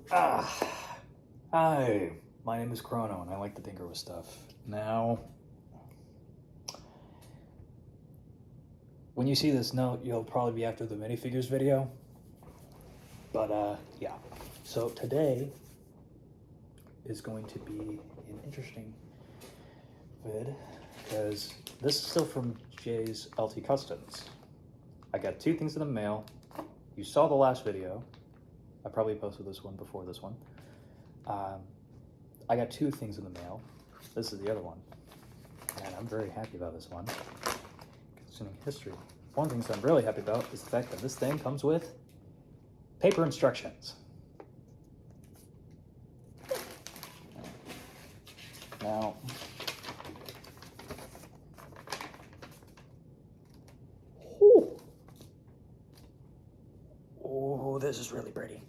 Hi, my name is Chrono, and I like to tinker with stuff. Now, when you see this note, you'll probably be after the minifigures video. But, yeah. So today is going to be an interesting vid, because this is still from Jay's LT Customs. I got two things in the mail. You saw the last video. I probably posted this one before this one. I got two things in the mail. This is the other one. And I'm very happy about this one. Considering history. One of the things I'm really happy about is the fact that this thing comes with paper instructions. Now, oh, this is really pretty.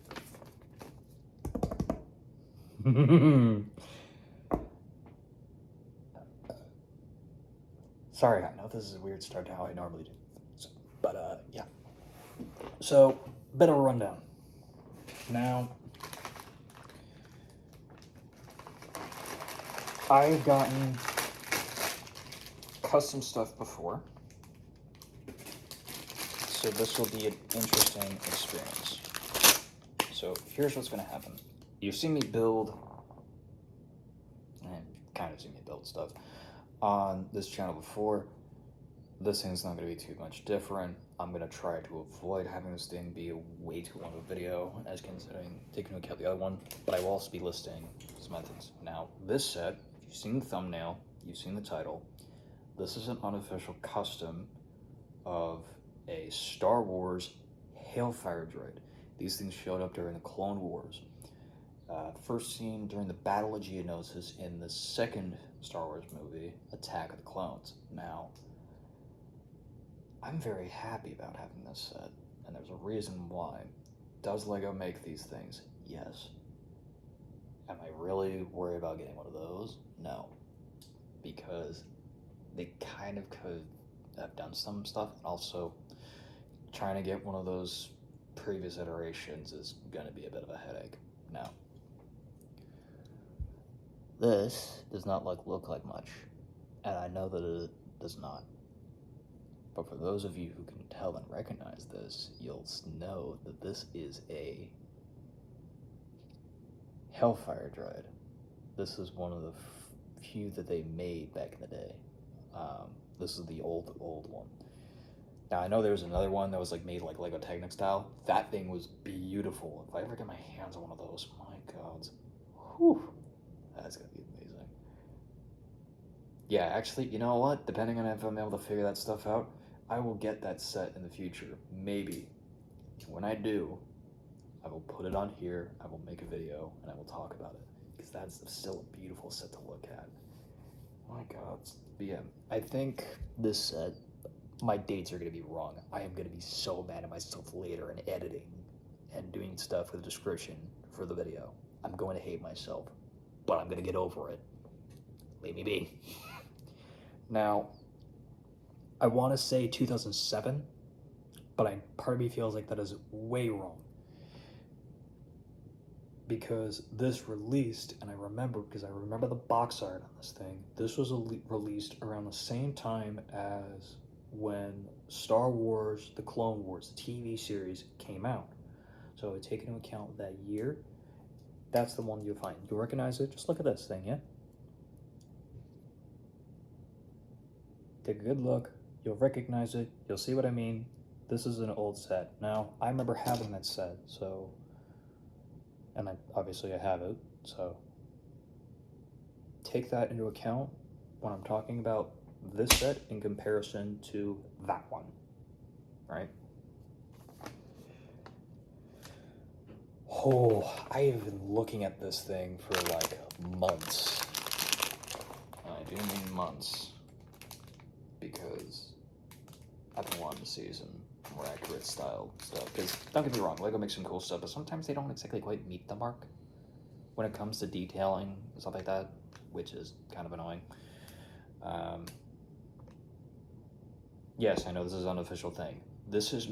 Sorry, I know this is a weird start to how I normally do. But, yeah. So, bit of a rundown. Now, I've gotten custom stuff before, so this will be an interesting experience. So here's what's going to happen. You've seen me build, and kind of seen me build stuff on this channel before. This thing's not going to be too much different. I'm going to try to avoid having this thing be a way too long of a video, as considering taking into account the other one, but I will also be listing some other things. Now, this set, if you've seen the thumbnail, you've seen the title, this is an unofficial custom of a Star Wars Hailfire Droid. These things showed up during the Clone Wars. First seen during the Battle of Geonosis in the second Star Wars movie, Attack of the Clones. Now, I'm very happy about having this set, and there's a reason why. Does LEGO make these things? Yes. Am I really worried about getting one of those? No. Because they kind of could have done some stuff, and also trying to get one of those previous iterations is going to be a bit of a headache. Now, this does not look like much, and I know that it does not. But for those of you who can tell and recognize this, you'll know that this is a Hailfire Droid. This is one of the few that they made back in the day. This is the old one. Now, I know there was another one that was made like Lego Technic style. That thing was beautiful. If I ever get my hands on one of those, my God. Whew. That's going to be amazing. Yeah, actually, you know what? Depending on if I'm able to figure that stuff out, I will get that set in the future. Maybe. When I do, I will put it on here, I will make a video, and I will talk about it. Because that's still a beautiful set to look at. My God. But yeah, I think this set, my dates are going to be wrong. I am going to be so mad at myself later in editing and doing stuff with the description for the video. I'm going to hate myself, but I'm going to get over it. Leave me be. Now, I want to say 2007, but part of me feels like that is way wrong. Because this released, and I remember the box art on this thing, this was released around the same time as when Star Wars, the Clone Wars, the TV series came out. So take into account that year, that's the one you'll find. You'll recognize it, just look at this thing, yeah? Take a good look, you'll recognize it, you'll see what I mean. This is an old set. Now, I remember having that set, so, and obviously I have it, so take that into account when I'm talking about this set in comparison to that one, right? Oh, I have been looking at this thing for months. I do mean months, because I've been wanting to see some more accurate style stuff. Because don't get me wrong, LEGO makes some cool stuff, but sometimes they don't exactly quite meet the mark when it comes to detailing and stuff like that, which is kind of annoying. Yes, I know this is an unofficial thing. This is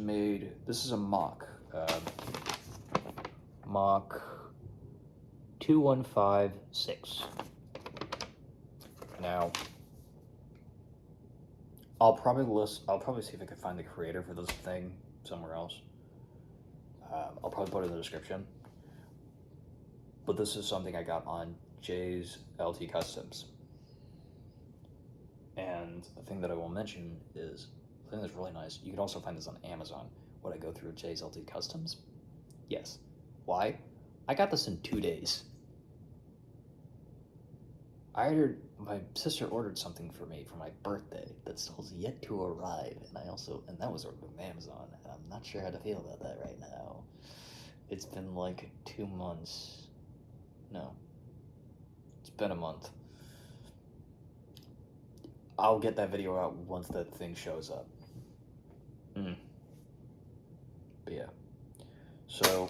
a mock 2156. Now, I'll probably see if I can find the creator for this thing somewhere else. I'll probably put it in the description. But this is something I got on Jay's LT Customs. And the thing that I will mention is, the thing that's really nice, you can also find this on Amazon. Would I go through Jay's LT Customs? Yes. Why? I got this in 2 days. My sister ordered something for me for my birthday that still has yet to arrive, and that was ordered from Amazon, and I'm not sure how to feel about that right now. It's been like 2 months. No. It's been a month. I'll get that video out once that thing shows up. But yeah. So,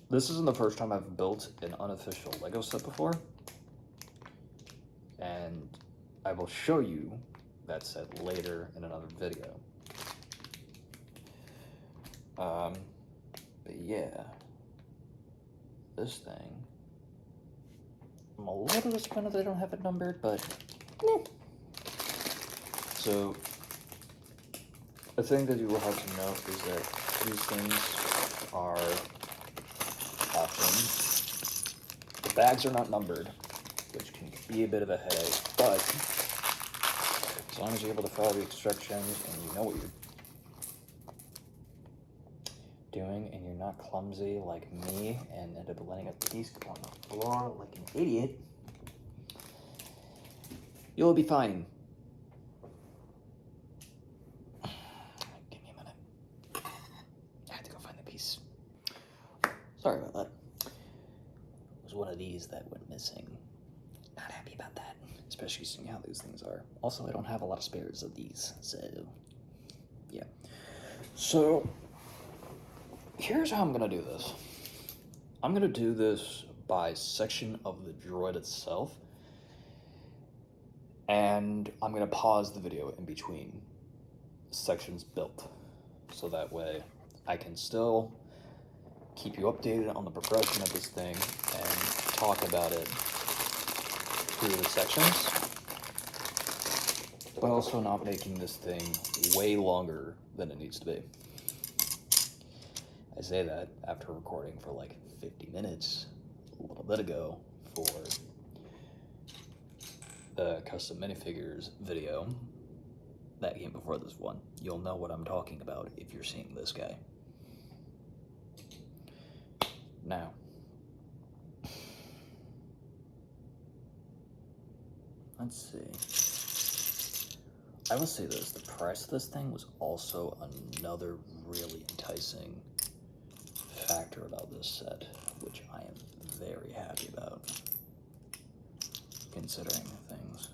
this isn't the first time I've built an unofficial Lego set before. And I will show you that set later in another video. But yeah. This thing. I'm a little disappointed they don't have it numbered, but So, the thing that you will have to note is that these things are often, the bags are not numbered, which can be a bit of a headache, but as long as you're able to follow the instructions and you know what you're doing and you're not clumsy like me and end up letting a piece go on the floor like an idiot, you'll be fine. Give me a minute. I have to go find the piece. Sorry about that. It was one of these that went missing. Not happy about that, especially seeing how these things are. Also, I don't have a lot of spares of these, so yeah. So here's how I'm gonna do this. I'm gonna do this by section of the droid itself, and I'm gonna pause the video in between sections built, so that way I can still keep you updated on the progression of this thing and talk about it through the sections, but also not making this thing way longer than it needs to be. I say that after recording for like 50 minutes a little bit ago for the custom minifigures video that came before this one. You'll know what I'm talking about if you're seeing this guy. Now, let's see. I will say this, the price of this thing was also another really enticing factor about this set, which I am very happy about, considering things.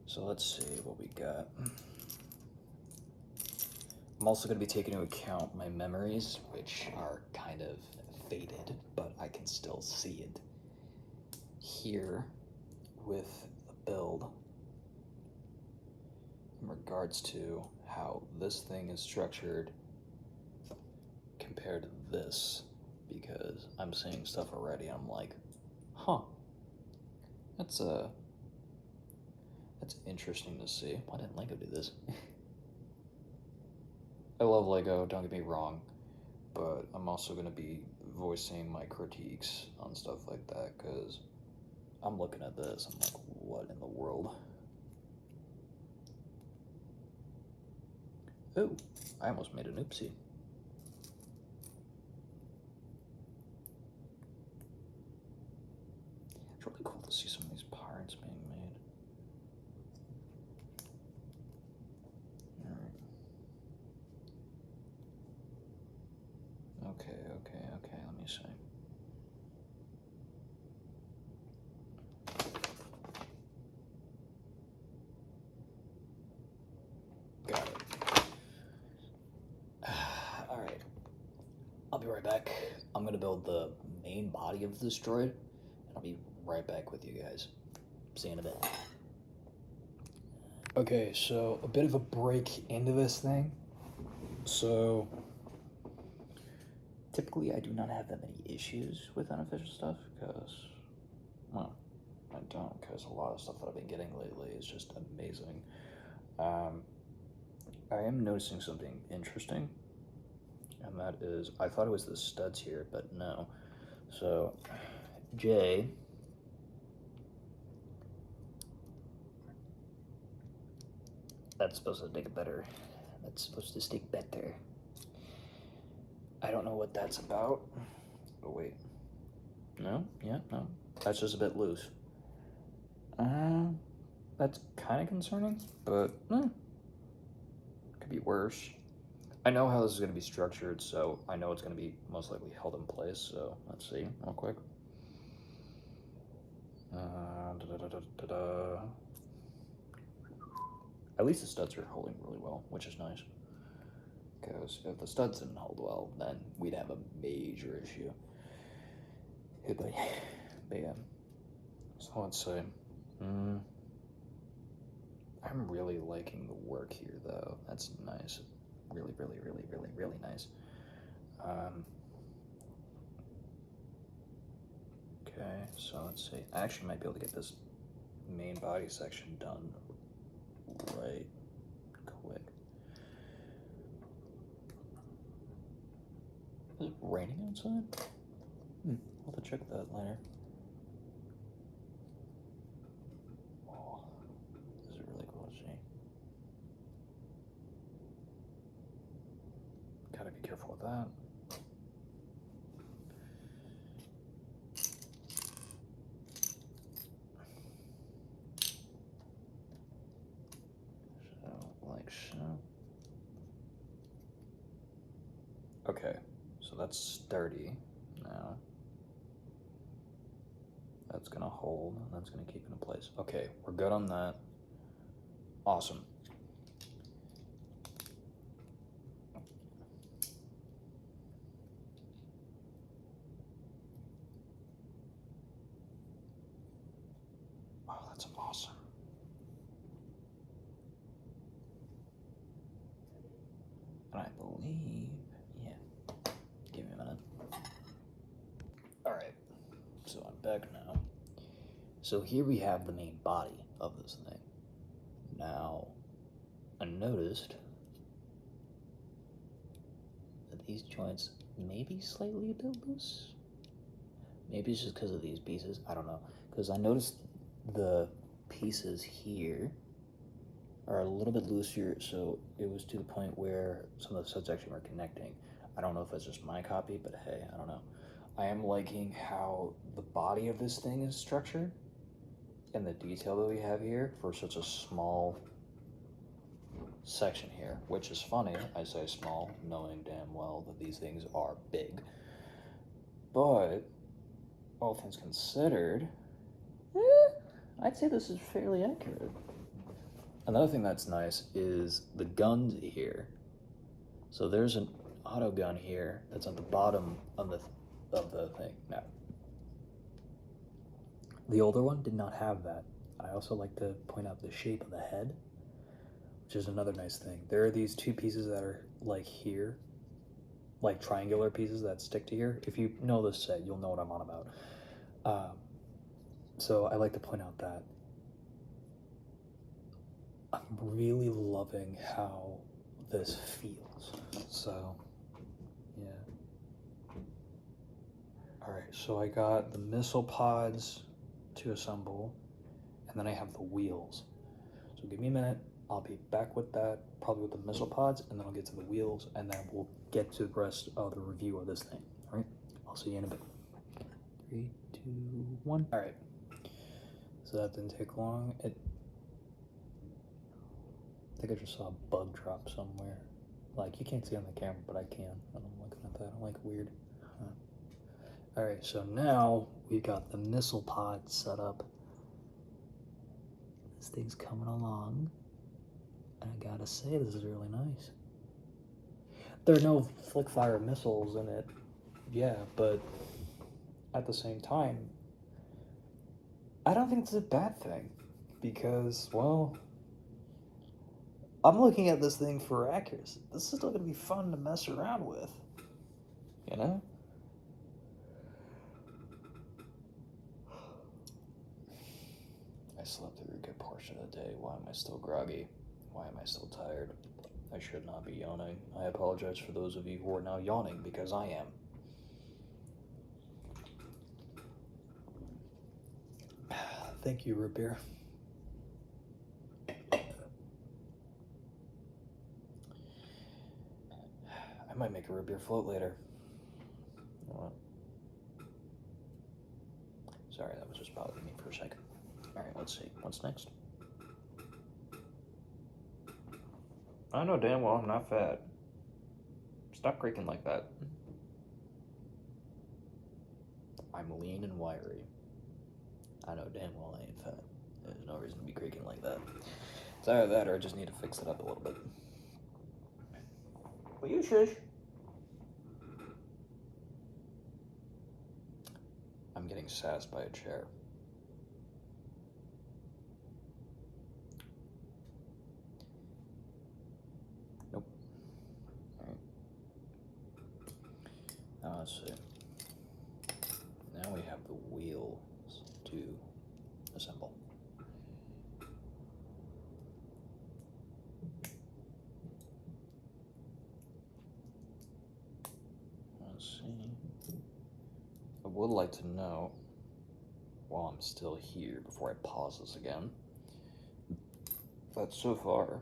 So let's see what we got. I'm also going to be taking into account my memories, which are kind of faded, but I can still see it here with the build in regards to how this thing is structured compared to this, because I'm seeing stuff already and I'm like, huh, that's interesting to see. Why didn't Lego do this? I love Lego, don't get me wrong, but I'm also going to be voicing my critiques on stuff like that, because I'm looking at this, I'm like, what in the world? Oh, I almost made an oopsie. It's really cool to see some of these parts being made. Okay, let me see. Got it. Alright. I'll be right back. I'm gonna build the main body of this droid, and I'll be right back with you guys. See you in a bit. Okay, so a bit of a break into this thing. So typically I do not have that many issues with unofficial stuff, because, well, I don't, because a lot of stuff that I've been getting lately is just amazing. I am noticing something interesting, and that is, I thought it was the studs here, but no. So, J, that's supposed to stick better. That's supposed to stick better. I don't know what that's about. Oh, wait. No? Yeah, no. That's just a bit loose. That's kind of concerning, but could be worse. I know how this is going to be structured, so I know it's going to be most likely held in place, so let's see real quick. At least the studs are holding really well, which is nice. Because if the studs didn't hold well, then we'd have a major issue. But yeah. So let's see. I'm really liking the work here, though. That's nice. Really, really, really, really, really nice. Okay, so let's see. I actually might be able to get this main body section done right quick. Is it raining outside? I'll have to check that later. Oh, this is really cool to see. Gotta be careful with that. So, like so. Okay, so that's sturdy now. That's gonna hold, and that's gonna keep it in place. Okay, we're good on that. Awesome. Oh, that's awesome. And I believe, yeah, give me a minute. All right, so I'm back now. So here we have the main body of this thing. Now, I noticed that these joints may be slightly a bit loose. Maybe it's just because of these pieces, I don't know. Because I noticed the pieces here are a little bit looser, so it was to the point where some of the studs actually weren't connecting. I don't know if that's just my copy, but hey, I don't know. I am liking how the body of this thing is structured and the detail that we have here for such a small section here, which is funny. I say small, knowing damn well that these things are big. But all things considered, I'd say this is fairly accurate. Another thing that's nice is the guns here. So there's an auto gun here that's at the bottom of the thing. Now, the older one did not have that. I also like to point out the shape of the head, which is another nice thing. There are these two pieces that are like here, like triangular pieces that stick to here. If you know this set, you'll know what I'm on about. So I like to point out that I'm really loving how this feels. So, yeah. All right, so I got the missile pods to assemble, and then I have the wheels. So give me a minute. I'll be back with that, probably with the missile pods, and then I'll get to the wheels, and then we'll get to the rest of the review of this thing. All right, I'll see you in a bit. 3, 2, 1. All right, so that didn't take long. I think I just saw a bug drop somewhere. Like, you can't see on the camera, but I can. I'm looking at that. I'm like, weird. Huh. All right, so now we've got the missile pod set up. This thing's coming along. And I gotta say, this is really nice. There are no flick fire missiles in it, yeah, but at the same time, I don't think it's a bad thing, because, well, I'm looking at this thing for accuracy. This is still gonna be fun to mess around with. You know? I slept through a good portion of the day. Why am I still groggy? Why am I still tired? I should not be yawning. I apologize for those of you who are now yawning, because I am. Thank you, root beer. I might make a root beer float later. You know what? Sorry, that was just bothering me for a second. Alright, let's see. What's next? I know damn well I'm not fat. Stop creaking like that. I'm lean and wiry. I know damn well I ain't fat. There's no reason to be creaking like that. It's either that or I just need to fix it up a little bit. Will you shush? I'm getting sassed by a chair. Nope. Alright. Now let's see. Now we have the wheels to assemble. Let's see. I would like to know, while I'm still here, before I pause this again, that so far,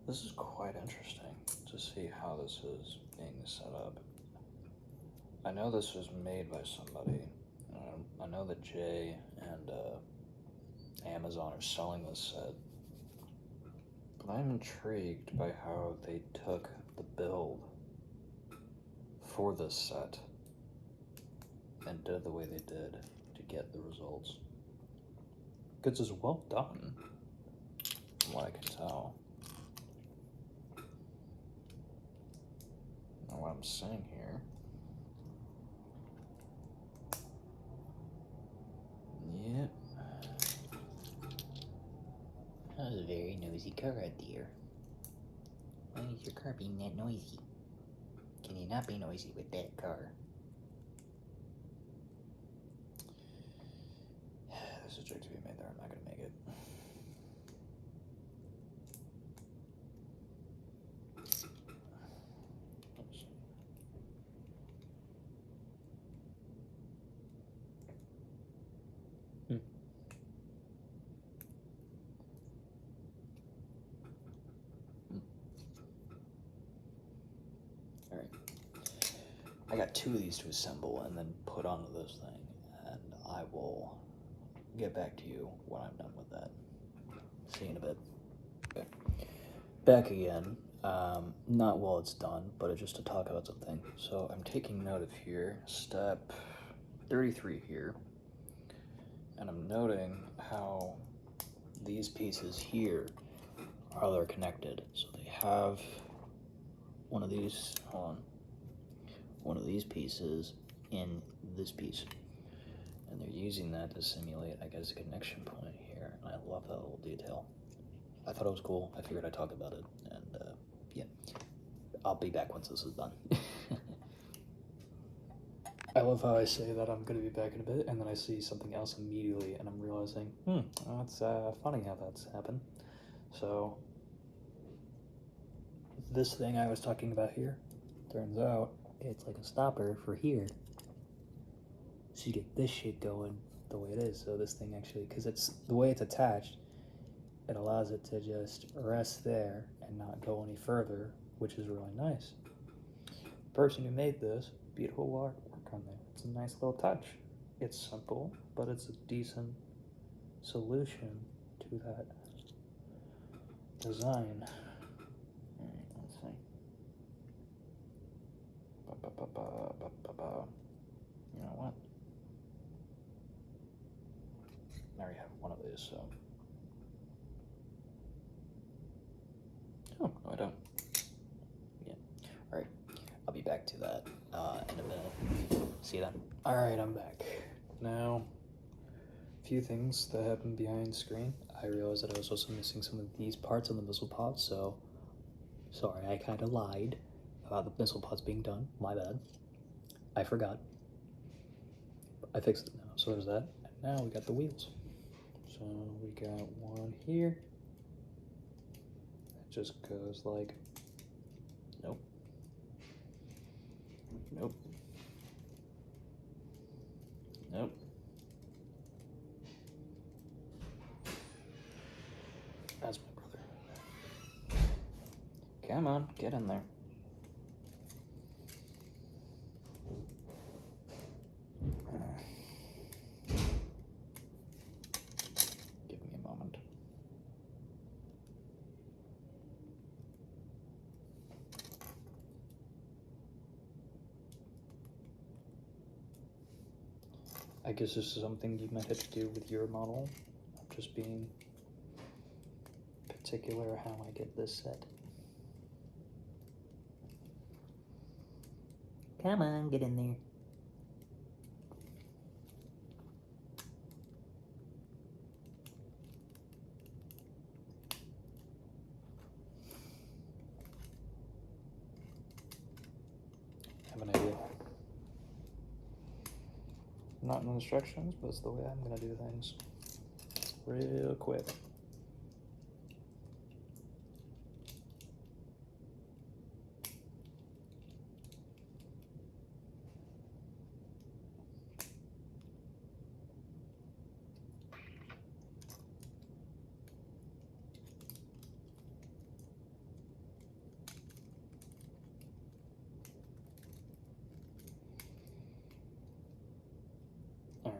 this is quite interesting to see how this is being set up. I know this was made by somebody. I know that Jay and Amazon are selling this set, but I'm intrigued by how they took the build for this set and did the way they did to get the results. Because it's well done, from what I can tell. Now what I'm saying here. Yep. That was a very noisy car out there. Why is your car being that noisy? Can you not be noisy with that car? There's a joke to be made there. I'm not gonna make it. Alright. I got 2 of these to assemble and then put onto this thing, and I will get back to you when I'm done with that. See you in a bit. Okay. Back again. Not while it's done, but just to talk about something. So I'm taking note of here, step 33 here, and I'm noting how these pieces here, how they're connected. So they have one of these, hold on, one of these pieces in this piece. And they're using that to simulate, I guess, a connection point here. And I love that little detail. I thought it was cool. I figured I'd talk about it. And yeah, I'll be back once this is done. I love how I say that I'm going to be back in a bit, and then I see something else immediately, and I'm realizing, that's funny how that's happened. So, this thing I was talking about here, turns out it's like a stopper for here. So you get this shit going the way it is. So this thing actually, because it's the way it's attached, it allows it to just rest there and not go any further, which is really nice. The person who made this, beautiful work on there. It's a nice little touch. It's simple, but it's a decent solution to that design. Alright, let's see. You know what? I already have one of these, so. Oh, no, I don't. Yeah. Alright. I'll be back to that in a minute. See you then. Alright, I'm back. Now, a few things that happened behind screen. I realized that I was also missing some of these parts on the missile pod, so Sorry, I kind of lied about the missile pods being done. My bad. I forgot. I fixed it now. So there's that. And now we got the wheels. So we got one here. It just goes like, nope. Nope. Nope. That's my brother. Come on, get in there. Give me a moment. I guess this is something you might have to do with your model. I'm just being particular how I get this set. Come on, get in there. I have an idea. Not in the instructions, but it's the way I'm gonna do things. Real quick. Alright.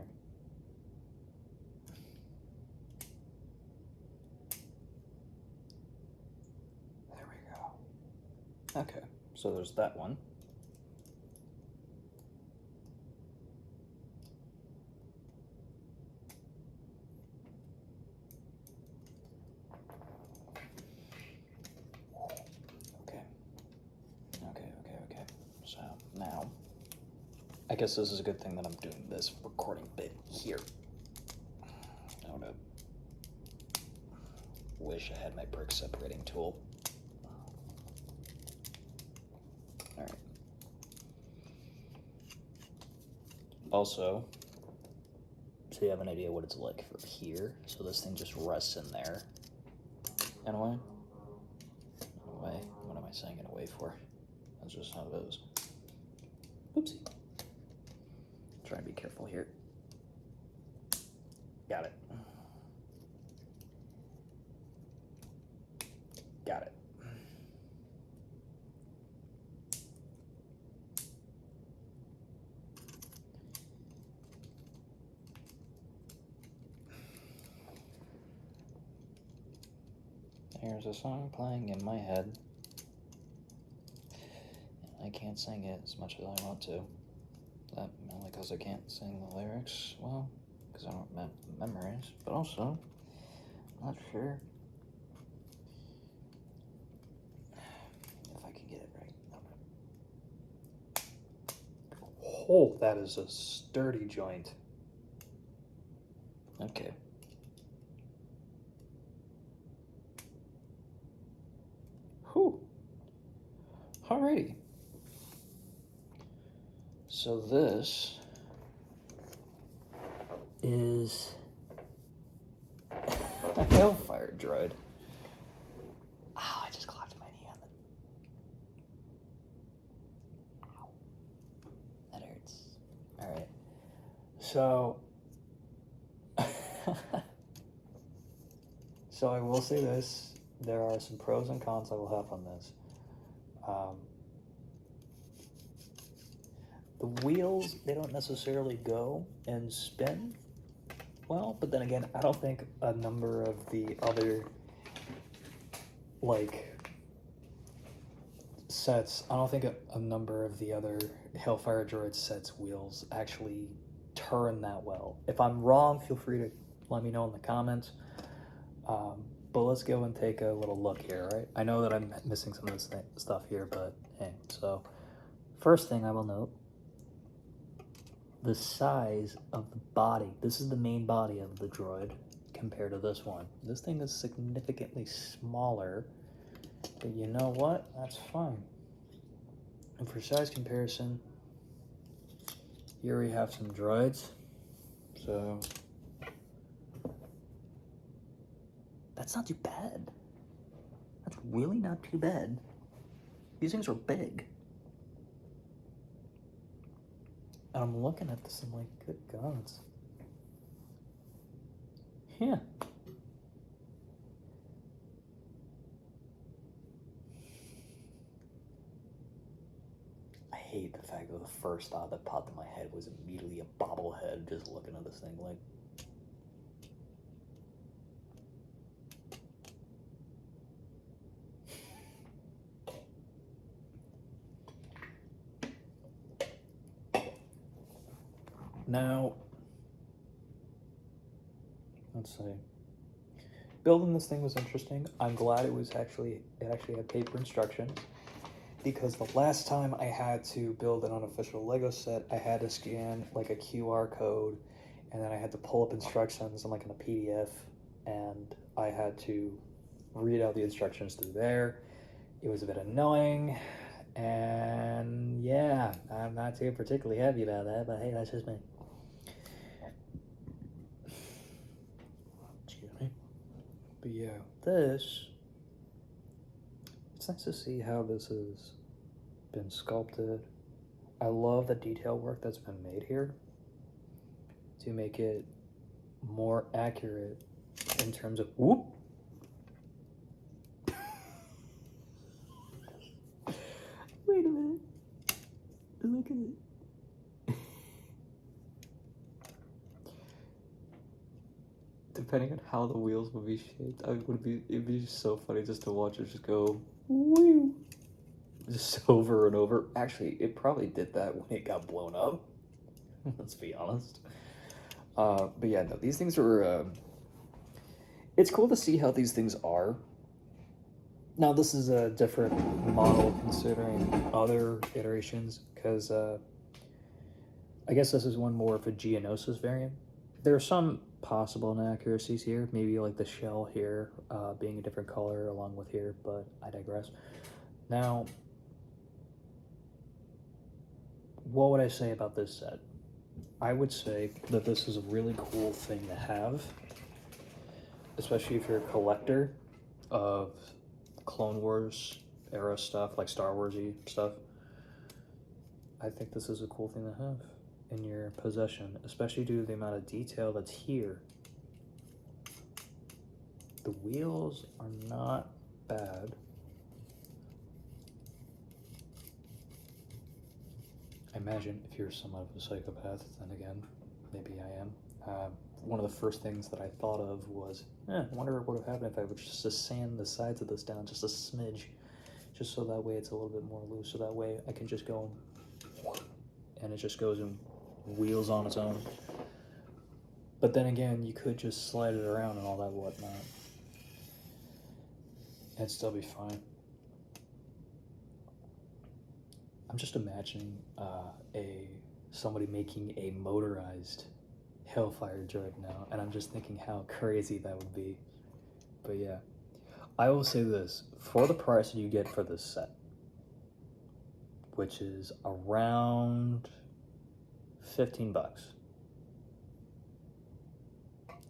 There we go. Okay, so there's that one. Okay. So now, I guess this is a good thing that I'm doing this recording bit here. I would wish I had my brick separating tool. All right. Also, so you have an idea what it's like for here. So this thing just rests in there. In a way. What am I saying in a way for? That's just how it is. Oopsie. Try and be careful here. Got it. Got it. Here's a song playing in my head. And I can't sing it as much as I want to. That mainly because I can't sing the lyrics well, because I don't memorize, but also, I'm not sure if I can get it right. Oh, that is a sturdy joint. Okay. Whew. Alrighty. So this is a Hailfire Droid. Oh, I just clocked my knee on the... Ow. That hurts. Alright. So... so I will say this. There are some pros and cons I will have on this. The wheels, they don't necessarily go and spin well, but then again, I don't think a number of the other, like, sets, I don't think a number of the other Hailfire Droid sets wheels actually turn that well. If I'm wrong, feel free to let me know in the comments. But let's go and take a little look here, right? I know that I'm missing some of this stuff here, but hey, so first thing I will note, the size of the body. This is the main body of the droid compared to this one. This thing is significantly smaller But you know what? That's fine. And for size comparison, here we have some droids. So that's not too bad. That's really not too bad. These things are big. And I'm looking at this and I'm like, good gods. Yeah. I hate the fact that the first thought that popped in my head was immediately a bobblehead just looking at this thing like. Now, let's see. Building this thing was interesting. I'm glad it actually had paper instructions, because the last time I had to build an unofficial Lego set, I had to scan like a QR code, and then I had to pull up instructions in like in a PDF, and I had to read out the instructions through there. It was a bit annoying, and yeah, I'm not too particularly happy about that, but hey, that's just me. Excuse me. But yeah, it's nice to see how this has been sculpted. I love the detail work that's been made here to make it more accurate in terms of whoop. Wait a minute. Look at it. Depending on how the wheels would be shaped, it'd be so funny just to watch it just go woo, just over and over. Actually, it probably did that when it got blown up. Let's be honest. But yeah, no, these things are. It's cool to see how these things are. Now this is a different model considering other iterations, because I guess this is one more of a Geonosis variant. There are some possible inaccuracies here, maybe like the shell here being a different color along with here, but I digress. Now, what would I say about this set? I would say that this is a really cool thing to have, especially if you're a collector of Clone Wars era stuff, like Star Wars-y stuff. I think this is a cool thing to have in your possession, especially due to the amount of detail that's here. The wheels are not bad. I imagine if you're somewhat of a psychopath, then again, maybe I am. One of the first things that I thought of was, I wonder what would have happened if I would just sand the sides of this down just a smidge, just so that way it's a little bit more loose, so that way I can just go and it just goes and wheels on its own. But then again, you could just slide it around and all that whatnot. It'd still be fine. I'm just imagining somebody making a motorized Hailfire Droid now, and I'm just thinking how crazy that would be. But yeah, I will say this, for the price you get for this set, which is around $15.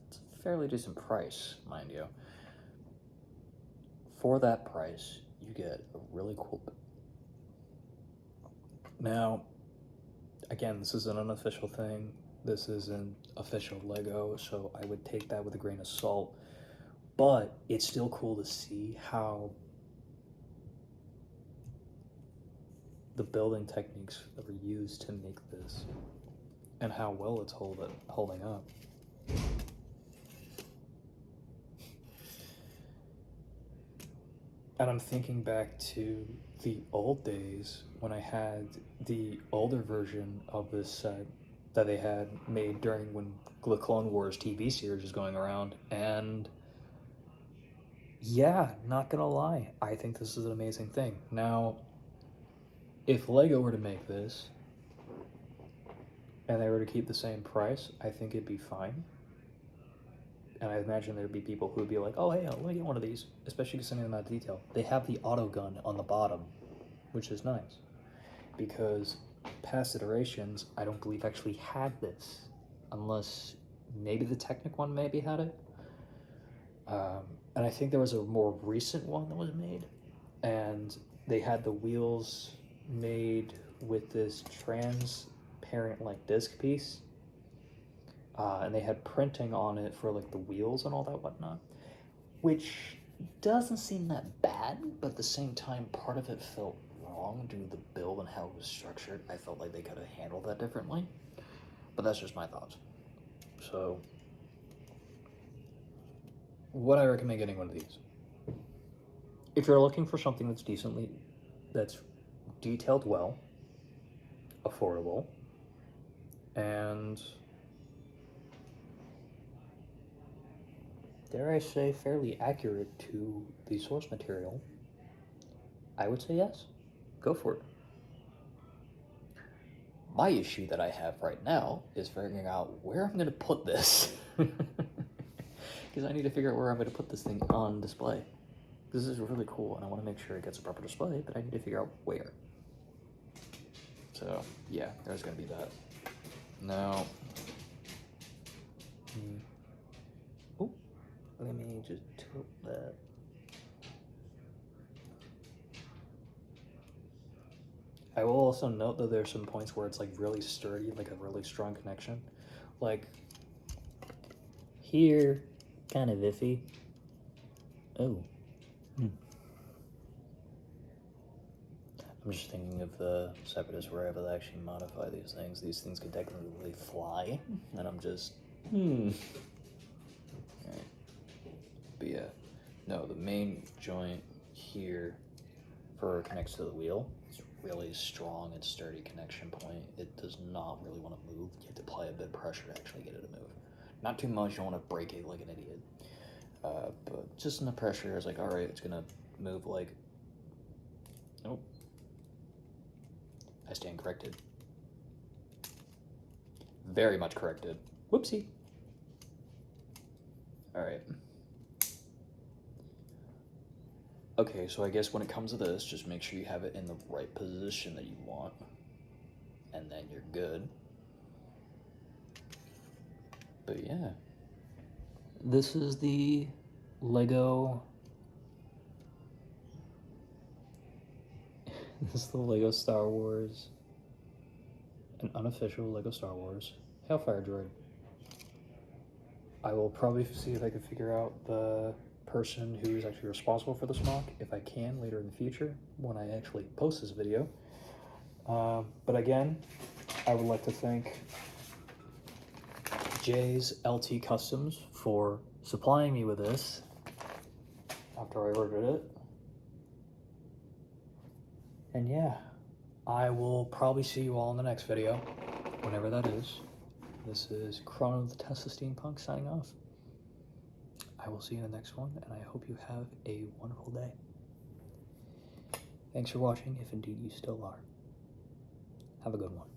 It's a fairly decent price, mind you. For that price, you get a really cool. Now, again, this is an unofficial thing. This isn't official Lego, so I would take that with a grain of salt. But it's still cool to see how the building techniques that were used to make this and how well it's holding up. And I'm thinking back to the old days when I had the older version of this set that they had made during when the Clone Wars TV series was going around, and yeah, not gonna lie, I think this is an amazing thing. Now, if Lego were to make this and they were to keep the same price, I think it'd be fine. And I imagine there'd be people who would be like, oh, hey, let me get one of these, especially considering the amount of detail. They have the auto gun on the bottom, which is nice. Because past iterations, I don't believe actually had this. Unless maybe the Technic one maybe had it. And I think there was a more recent one that was made. And they had the wheels made with this transparent like disc piece. And they had printing on it for like the wheels and all that whatnot, which doesn't seem that bad, but at the same time, part of it felt wrong due to the build and how it was structured. I felt like they could have handled that differently, but that's just my thoughts. So, would I recommend getting one of these? If you're looking for something that's detailed well, affordable, and dare I say, fairly accurate to the source material, I would say yes. Go for it. My issue that I have right now is figuring out where I'm going to put this. Because I need to figure out where I'm going to put this thing on display. This is really cool, and I want to make sure it gets a proper display, but I need to figure out where. So, yeah, there's going to be that. Now, let me just tilt that. I will also note that there's some points where it's like really sturdy, like a really strong connection. Like here, kind of iffy. Oh. I'm just thinking of the Separatists where I able to actually modify these things. These things can technically fly, and I'm just, Alright. But yeah, no, the main joint here connects to the wheel. It's really strong and sturdy connection point. It does not really want to move. You have to apply a bit of pressure to actually get it to move. Not too much, you don't want to break it like an idiot. But just enough pressure, it's like, alright, it's gonna move like, nope. I stand corrected. Very much corrected. Whoopsie. Alright. Okay, so I guess when it comes to this, just make sure you have it in the right position that you want. And then you're good. But yeah. This is the Lego... This is the Lego Star Wars. An unofficial Lego Star Wars Hailfire Droid. I will probably see if I can figure out the person who's actually responsible for this mock, if I can, later in the future, when I actually post this video. But again, I would like to thank Jay's LT Customs for supplying me with this after I ordered it. And yeah, I will probably see you all in the next video, whenever that is. This is Chrono the Tesla-Steampunk signing off. I will see you in the next one, and I hope you have a wonderful day. Thanks for watching, if indeed you still are. Have a good one.